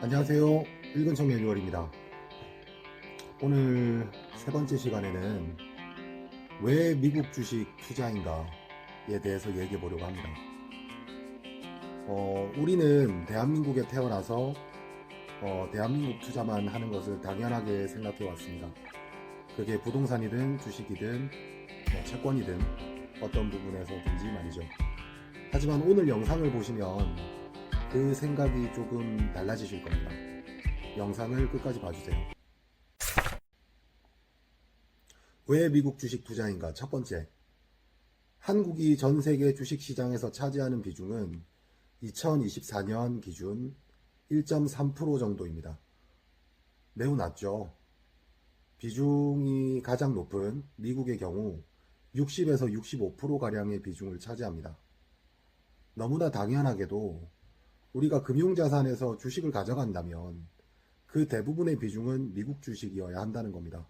안녕하세요. 읽은 청년 6월입니다. 오늘 세 번째 시간에는 왜 미국 주식 투자인가에 대해서 얘기해 보려고 합니다. 우리는 대한민국에 태어나서 대한민국 투자만 하는 것을 당연하게 생각해 왔습니다. 그게 부동산이든 주식이든 채권이든 어떤 부분에서든지 말이죠. 하지만 오늘 영상을 보시면 그 생각이 조금 달라지실 겁니다. 영상을 끝까지 봐주세요. 왜 미국 주식 투자인가? 첫 번째, 한국이 전 세계 주식 시장에서 차지하는 비중은 2024년 기준 1.3% 정도입니다. 매우 낮죠. 비중이 가장 높은 미국의 경우 60에서 65%가량의 비중을 차지합니다. 너무나 당연하게도 우리가 금융자산에서 주식을 가져간다면 그 대부분의 비중은 미국 주식이어야 한다는 겁니다.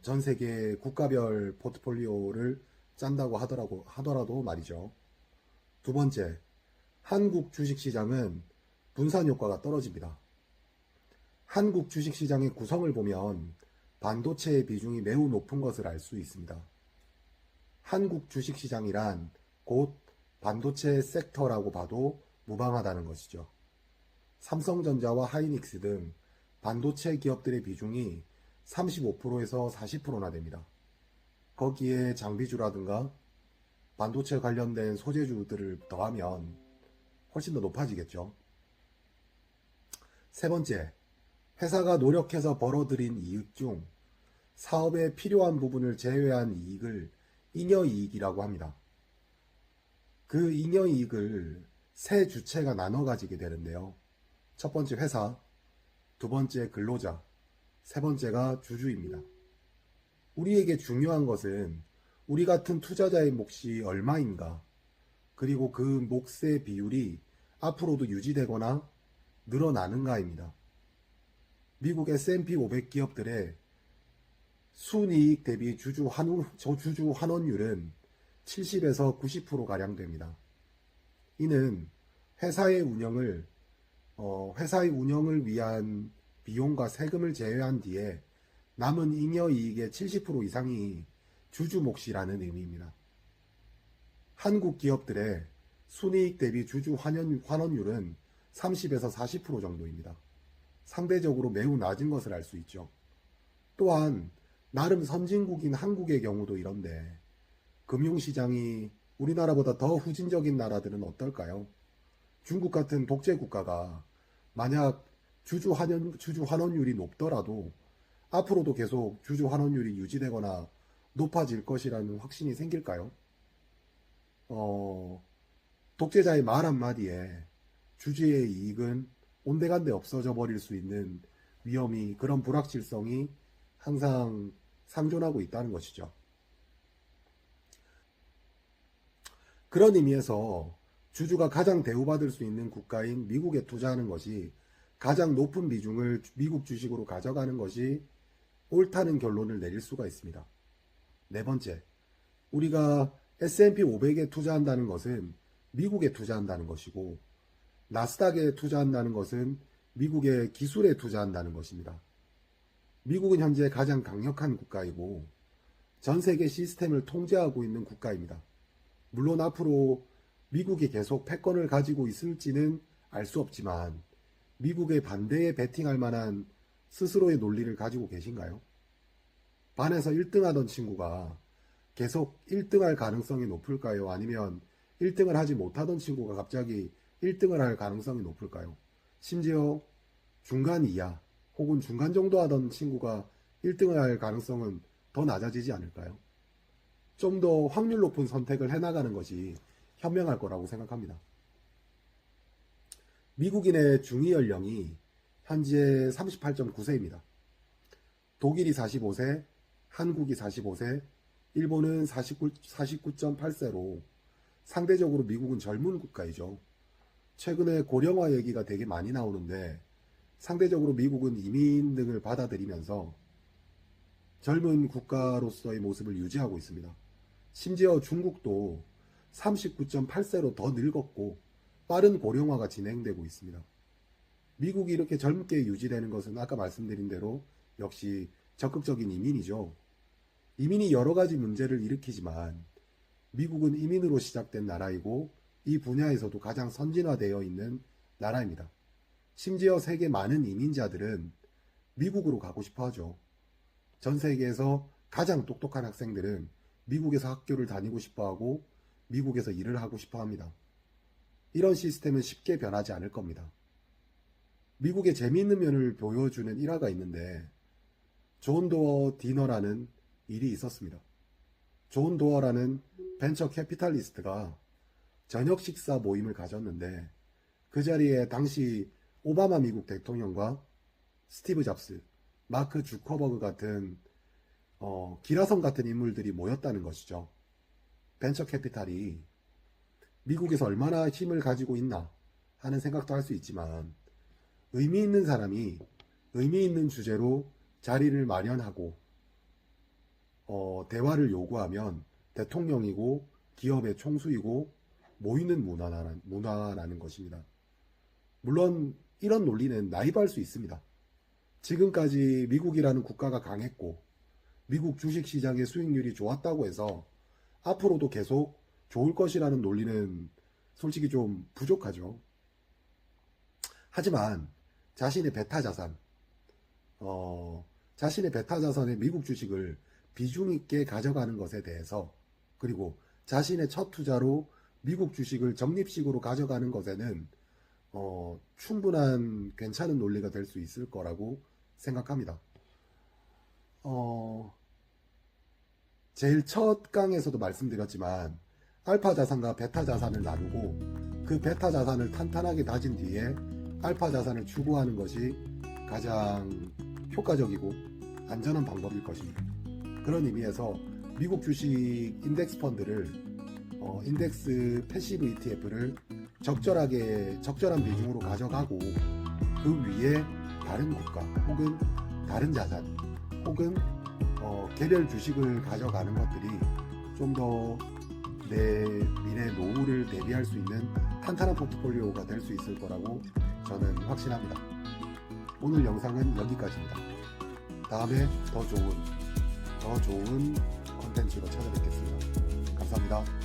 전 세계 국가별 포트폴리오를 짠다고 하더라도 말이죠. 두 번째, 한국 주식시장은 분산 효과가 떨어집니다. 한국 주식시장의 구성을 보면 반도체의 비중이 매우 높은 것을 알 수 있습니다. 한국 주식시장이란 곧 반도체 섹터라고 봐도 무방하다는 것이죠. 삼성전자와 하이닉스 등 반도체 기업들의 비중이 35%에서 40%나 됩니다. 거기에 장비주라든가 반도체 관련된 소재주들을 더하면 훨씬 더 높아지겠죠. 세 번째, 회사가 노력해서 벌어들인 이익 중 사업에 필요한 부분을 제외한 이익을 잉여이익이라고 합니다. 그 잉여이익을 세 주체가 나눠 가지게 되는데요. 첫 번째 회사, 두 번째 근로자, 세 번째가 주주입니다. 우리에게 중요한 것은 우리 같은 투자자의 몫이 얼마인가, 그리고 그 몫의 비율이 앞으로도 유지되거나 늘어나는가입니다. 미국 S&P 500 기업들의 순이익 대비 주주 환원율은 70에서 90%가량 됩니다. 이는 회사의 운영을 위한 비용과 세금을 제외한 뒤에 남은 잉여이익의 70% 이상이 주주 몫이라는 의미입니다. 한국 기업들의 순이익 대비 주주 환원율은 30에서 40% 정도입니다. 상대적으로 매우 낮은 것을 알 수 있죠. 또한 나름 선진국인 한국의 경우도 이런데 금융시장이 우리나라보다 더 후진적인 나라들은 어떨까요? 중국 같은 독재 국가가 만약 주주 환원율이 높더라도 앞으로도 계속 주주 환원율이 유지되거나 높아질 것이라는 확신이 생길까요? 독재자의 말 한마디에 주주의 이익은 온데간데 없어져 버릴 수 있는 위험이, 그런 불확실성이 항상 상존하고 있다는 것이죠. 그런 의미에서 주주가 가장 대우받을 수 있는 국가인 미국에 투자하는 것이, 가장 높은 비중을 미국 주식으로 가져가는 것이 옳다는 결론을 내릴 수가 있습니다. 네 번째, 우리가 S&P 500에 투자한다는 것은 미국에 투자한다는 것이고, 나스닥에 투자한다는 것은 미국의 기술에 투자한다는 것입니다. 미국은 현재 가장 강력한 국가이고 전 세계 시스템을 통제하고 있는 국가입니다. 물론 앞으로 미국이 계속 패권을 가지고 있을지는 알 수 없지만 미국의 반대에 베팅할 만한 스스로의 논리를 가지고 계신가요? 반에서 1등 하던 친구가 계속 1등할 가능성이 높을까요? 아니면 1등을 하지 못하던 친구가 갑자기 1등을 할 가능성이 높을까요? 심지어 중간 이하 혹은 중간 정도 하던 친구가 1등을 할 가능성은 더 낮아지지 않을까요? 좀 더 확률 높은 선택을 해나가는 것이 현명할 거라고 생각합니다. 미국인의 중위 연령이 현재 38.9세입니다. 독일이 45세, 한국이 45세, 일본은 49.8세로 상대적으로 미국은 젊은 국가이죠. 최근에 고령화 얘기가 되게 많이 나오는데 상대적으로 미국은 이민 등을 받아들이면서 젊은 국가로서의 모습을 유지하고 있습니다. 심지어 중국도 39.8세로 더 늙었고 빠른 고령화가 진행되고 있습니다. 미국이 이렇게 젊게 유지되는 것은 아까 말씀드린 대로 역시 적극적인 이민이죠. 이민이 여러 가지 문제를 일으키지만 미국은 이민으로 시작된 나라이고 이 분야에서도 가장 선진화되어 있는 나라입니다. 심지어 세계 많은 이민자들은 미국으로 가고 싶어 하죠. 전 세계에서 가장 똑똑한 학생들은 미국에서 학교를 다니고 싶어 하고 미국에서 일을 하고 싶어 합니다. 이런 시스템은 쉽게 변하지 않을 겁니다. 미국의 재미있는 면을 보여주는 일화가 있는데 존 도어 디너라는 일이 있었습니다. 존 도어라는 벤처 캐피탈리스트가 저녁 식사 모임을 가졌는데 그 자리에 당시 오바마 미국 대통령과 스티브 잡스, 마크 주커버그 같은 기라성 같은 인물들이 모였다는 것이죠. 벤처 캐피탈이 미국에서 얼마나 힘을 가지고 있나 하는 생각도 할 수 있지만 의미 있는 사람이 의미 있는 주제로 자리를 마련하고 대화를 요구하면 대통령이고 기업의 총수이고 모이는 문화라는 것입니다. 물론 이런 논리는 나이브할 수 있습니다. 지금까지 미국이라는 국가가 강했고 미국 주식시장의 수익률이 좋았다고 해서 앞으로도 계속 좋을 것이라는 논리는 솔직히 좀 부족하죠. 하지만 자신의 베타 자산의 미국 주식을 비중 있게 가져가는 것에 대해서 그리고 자신의 첫 투자로 미국 주식을 적립식으로 가져가는 것에는 충분한 괜찮은 논리가 될 수 있을 거라고 생각합니다. 제일 첫 강에서도 말씀드렸지만 알파 자산과 베타 자산을 나누고 그 베타 자산을 탄탄하게 다진 뒤에 알파 자산을 추구하는 것이 가장 효과적이고 안전한 방법일 것입니다. 그런 의미에서 미국 주식 인덱스 펀드를 인덱스 패시브 ETF를 적절한 비중으로 가져가고 그 위에 다른 국가 혹은 다른 자산 혹은 개별 주식을 가져가는 것들이 좀 더 내 미래 노후를 대비할 수 있는 탄탄한 포트폴리오가 될 수 있을 거라고 저는 확신합니다. 오늘 영상은 여기까지입니다. 다음에 더 좋은 콘텐츠로 찾아뵙겠습니다. 감사합니다.